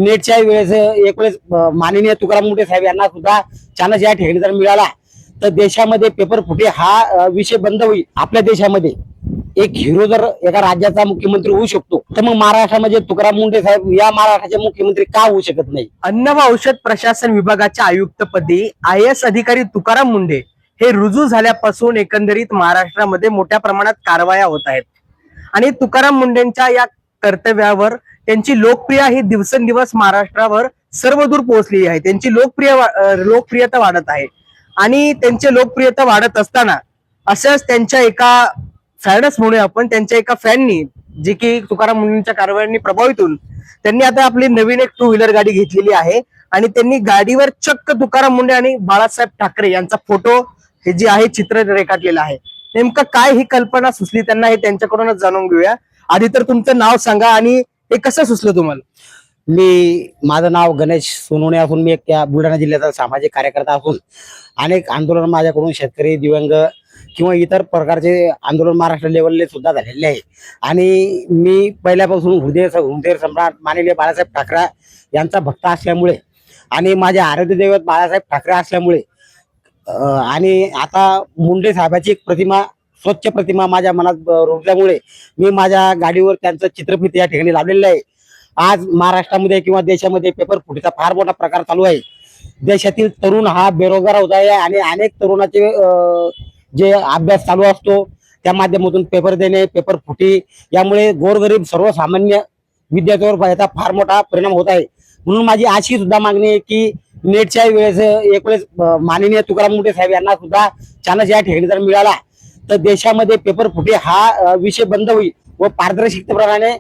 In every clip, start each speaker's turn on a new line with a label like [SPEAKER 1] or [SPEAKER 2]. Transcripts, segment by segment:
[SPEAKER 1] नेटच्या वेळेस एक वेळेस माननीय तुकाराम मुंढे साहेब यांना सुद्धा चान्स या ठिकाणी जर मिळाला तर देशामध्ये पेपर फुटे हा विषय बंद होईल. आपल्या देशामध्ये एक हिरो जर एका राज्याचा मुख्यमंत्री होऊ शकतो तर मग महाराष्ट्रामध्ये तुकाराम मुंढे साहेब या महाराष्ट्राचे मुख्यमंत्री का होऊ शकत नाही?
[SPEAKER 2] अन्न व औषध प्रशासन विभागाच्या आयुक्तपदी IAS अधिकारी तुकाराम मुंढे हे रुजू झाल्यापासून एकंदरीत महाराष्ट्रामध्ये मोठ्या प्रमाणात कारवाया होत आहेत आणि तुकाराम मुंढेंच्या या कर्तव्यावर त्यांची लोकप्रियता ही दिवसेंदिवस महाराष्ट्रावर सर्वदूर पोहोचली आहे. त्यांची लोकप्रियता वाढत आहे आणि त्यांची लोकप्रियता वाढत असताना असंच त्यांच्या एका फॅनच म्हणून आपण त्यांच्या एका फॅननी जे की तुकाराम मुंढेंच्या कारवायांनी प्रभावित होऊन त्यांनी आता आपली नवीन एक 2 व्हीलर गाडी घेतलेली आहे आणि त्यांनी गाडीवर चक्क तुकाराम मुंढे आणि बाळासाहेब ठाकरे यांचा फोटो हे जे आहे चित्र रेखाटलेलं आहे. नेमकं काय ही कल्पना सुचली त्यांना हे त्यांच्याकडूनच जाणून घेऊया. आधी तर तुमचं नाव सांगा आणि हे कसं सुचलं तुम्हाला?
[SPEAKER 1] माझं नाव गणेश सोनवणे असून मी एक त्या बुलढाणा जिल्ह्याचा सामाजिक कार्यकर्ता असून अनेक आंदोलन माझ्याकडून शेतकरी दिव्यांग किंवा इतर प्रकारचे आंदोलन महाराष्ट्र लेवलले सुद्धा झालेले आहे आणि मी पहिल्यापासून हृदय सम्राट माननीय बाळासाहेब ठाकरे यांचा भक्त असल्यामुळे आणि माझे आराध्य दैवत बाळासाहेब ठाकरे असल्यामुळे आणि आता मुंडे साहेबाची एक प्रतिमा स्वच्छ प्रतिमा माझ्या मनात रुजल्यामुळे मी माझ्या गाडीवर त्यांचं चित्रफित या ठिकाणी लावलेलं आहे. आज महाराष्ट्रामध्ये किंवा देशामध्ये पेपर फुटीचा फार मोठा प्रकार चालू आहे. देशातील तरुण हा बेरोजगार होत आहे आणि अनेक तरुणाचे जे अभ्यास चालू असतो त्या माध्यमातून पेपर देणे पेपर फुटी यामुळे गोरगरीब सर्वसामान्य विद्यार्थ्यांवर याचा फार मोठा परिणाम होत आहे. म्हणून माझी अशी सुद्धा मागणी आहे की नेटच्या वेळेस एक वेळेस माननीय तुकाराम मुंढे साहेब यांना सुद्धा चान्स या ठिकाणी जर मिळाला तर देशामध्ये पेपर फुटे हा विषय बंद होईल व पारदर्शकतेप्रमाणे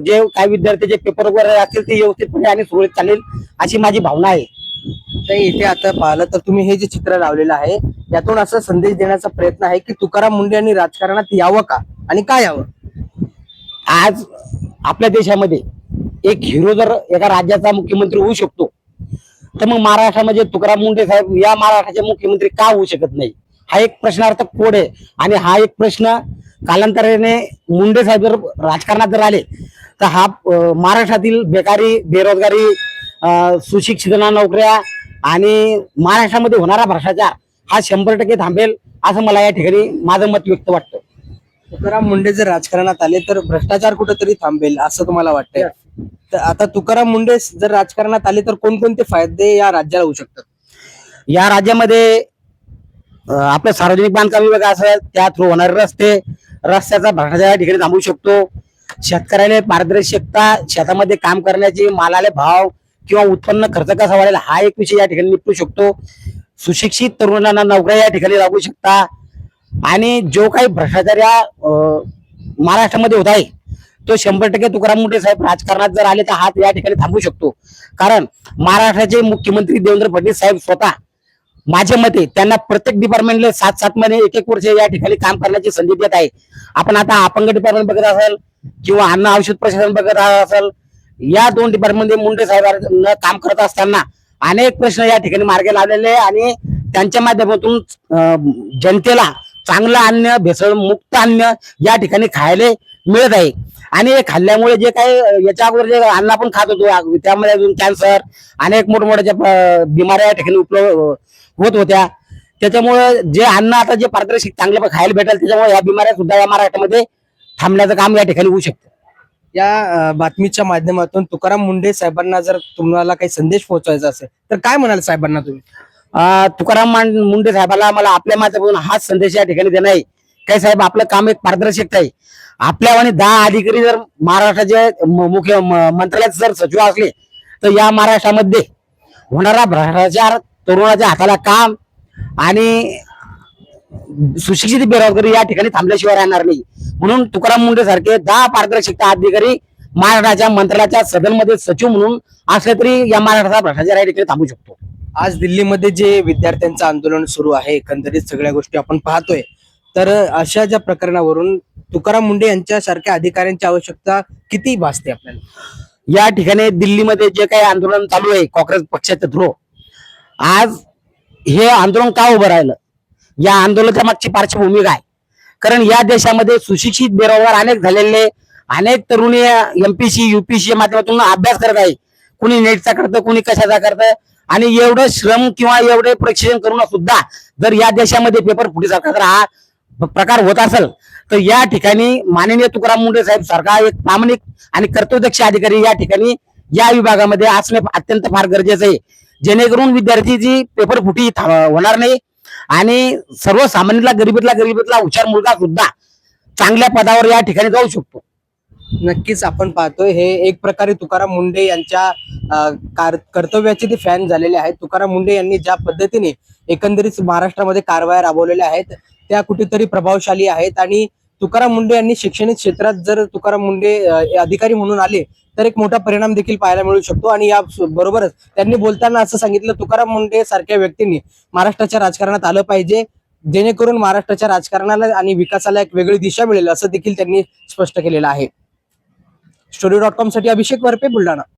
[SPEAKER 1] जे काही विद्यार्थ्याचे पेपर वगैरे असतील ते व्यवस्थितपणे आणि सुरळीत चालेल अशी माझी भावना आहे.
[SPEAKER 2] तर इथे आता पाहिलं तर तुम्ही हे जे चित्र लावलेलं आहे यातून असा संदेश देण्याचा प्रयत्न आहे की तुकाराम मुंढे यांनी राजकारणात यावं का आणि काय यावं?
[SPEAKER 1] आज आपल्या देशामध्ये एक हिरो जर एका राज्याचा मुख्यमंत्री होऊ शकतो तर मग महाराष्ट्रामध्ये तुकाराम मुंढे साहेब या महाराष्ट्राचे मुख्यमंत्री का होऊ शकत नाही? हा एक प्रश्नार्थक कोड आहे आणि हा एक प्रश्न कालांतराने मुंडे साहेब जर राजकारणात जर आले तर हा महाराष्ट्रातील बेकारी बेरोजगारी सुशिक्षितांना नोकऱ्या आणि महाराष्ट्रामध्ये होणारा भ्रष्टाचार हा 100% थांबेल असं मला या ठिकाणी माझं मत व्यक्त वाटतं.
[SPEAKER 2] तुकाराम मुंढे जर राजकारणात आले तर भ्रष्टाचार कुठेतरी थांबेल असं तुम्हाला वाटतंय? तर आता तुकाराम मुंढे जर राजकारणात आले तर कोणकोणते फायदे या राज्याला होऊ शकतात?
[SPEAKER 1] या राज्यामध्ये आपलं सार्वजनिक बांधकाम विभाग असेल त्या थ्रू होणारे रस्त्याचा भ्रष्टाचार या ठिकाणी थांबवू शकतो. शेतकऱ्याला पारदर्शकता शेतामध्ये काम करण्याची मालाले भाव किंवा उत्पन्न खर्च कसा वाढेल हा एक विषय या ठिकाणी निपटू शकतो. सुशिक्षित तरुणांना नोकऱ्या या ठिकाणी लागू शकता आणि जो काही भ्रष्टाचार या महाराष्ट्रामध्ये होत आहे तो 100% तुकाराम मुंढे साहेब राजकारणात जर आले तर हा या ठिकाणी थांबू शकतो. कारण महाराष्ट्राचे मुख्यमंत्री देवेंद्र फडणवीस साहेब स्वतः माझ्या मते त्यांना प्रत्येक डिपार्टमेंटला 7-7 महिने 1-1 वर्ष या ठिकाणी काम करण्याची संधी देत आहे. आपण आता अपंग डिपार्टमेंट बघत असाल किंवा अन्न औषध प्रशासन बघत असाल या 2 डिपार्टमेंटमध्ये मुंडे साहेब काम करत असताना अनेक प्रश्न या ठिकाणी मार्गी लावलेले आणि त्यांच्या माध्यमातून जनतेला चांगलं अन्न भेसळ मुक्त अन्न या ठिकाणी खायला मिळत आहे आणि हे खाल्ल्यामुळे जे काही याच्या अगोदर जे अन्न आपण खात होतो त्यामध्ये अजून कॅन्सर अनेक मोठमोठ्या बिमाऱ्या या ठिकाणी उपलब्ध होत होत्या. त्याच्यामुळे जे अन्न आता जे पारदर्शक चांगलं खायला भेटेल त्याच्यामुळे या बिमाऱ्या सुद्धा या महाराष्ट्रामध्ये थांबण्याचं काम या ठिकाणी होऊ शकतं.
[SPEAKER 2] या बातमीच्या माध्यमातून तुकाराम मुंढे साहेबांना जर तुम्हाला काही संदेश पोहोचवायचा असेल तर काय म्हणाल साहेबांना तुम्ही?
[SPEAKER 1] तुकाराम मुंढे साहेबाला मला आपल्या माध्यमातून हाच संदेश या ठिकाणी देणार आहे काय साहेब आपलं काम एक पारदर्शकता आहे. आपल्यावानी 10 अधिकारी जर महाराष्ट्राचे मुख्य मंत्रालयात जर सचिव असले तर या महाराष्ट्रामध्ये होणारा भ्रष्टाचार तरुणाच्या हाताला काम आणि सुशिक्षित बेरोजगारी या ठिकाणी थांबल्याशिवाय राहणार नाही. म्हणून तुकाराम मुंढे सारखे 10 पारदर्शकता अधिकारी महाराष्ट्राच्या मंत्रालयाच्या सदनमध्ये सचिव म्हणून असले तरी या महाराष्ट्राचा भ्रष्टाचार या ठिकाणी थांबू शकतो.
[SPEAKER 2] आज दिल्लीमध्ये जे विद्यार्थ्यांचं आंदोलन सुरू आहे एकंदरीत सगळ्या गोष्टी आपण पाहतोय तर अशा ज्या प्रकरणावरून तुकाराम मुंढे यांच्यासारख्या अधिकाऱ्यांची आवश्यकता किती भासते आपल्याला?
[SPEAKER 1] या ठिकाणी दिल्लीमध्ये जे काही आंदोलन चालू आहे काँग्रेस पक्षाच्या थ्रू आज हे आंदोलन का उभं राहिलं या आंदोलनाच्या मागची पार्श्वभूमी काय? कारण या देशामध्ये सुशिक्षित बेरोजगार अनेक झालेले अनेक तरुणी MPC UPC माध्यमातून अभ्यास करत आहे कुणी नेटचा करतं, कुणी कशाचा करतं, आणि एवढं श्रम किंवा एवढे प्रशिक्षण करून सुद्धा जर या देशामध्ये पेपर फुटीसारखा जर हा प्रकार होत असेल तर या ठिकाणी माननीय तुकाराम मुंढे साहेब सारखा एक प्रामाणिक आणि कर्तव्यदक्ष अधिकारी या ठिकाणी या विभागामध्ये असणे अत्यंत फार गरजेचं आहे, जेणेकरून विद्यार्थीची पेपर फुटी होणार नाही आणि सर्वसामान्याला गरीबातला हुशार मुलगा सुद्धा चांगल्या पदावर या ठिकाणी जाऊ शकतो.
[SPEAKER 2] नक्कीच आपण पाहतोय हे एक प्रकारे तुकाराम मुंढे यांच्या कर्तव्याचे ते फॅन झालेले आहेत. तुकाराम मुंढे यांनी ज्या पद्धतीने एकंदरीत महाराष्ट्रामध्ये कारवाया राबवलेल्या आहेत त्या कुठेतरी प्रभावशाली आहेत आणि तुकाराम मुंढे यांनी शैक्षणिक क्षेत्रात जर तुकाराम मुंढे अधिकारी म्हणून आले तर एक मोठा परिणाम देखील पाहायला मिळू शकतो. आणि या बरोबरच त्यांनी बोलताना असं सांगितलं, तुकाराम मुंढे सारख्या व्यक्तींनी महाराष्ट्राच्या राजकारणात आलं पाहिजे, जेणेकरून महाराष्ट्राच्या राजकारणाला आणि विकासाला एक वेगळी दिशा मिळेल, असं देखील त्यांनी स्पष्ट केलेलं आहे. story.com साठी अभिषेक वरपे, बुलढाणा.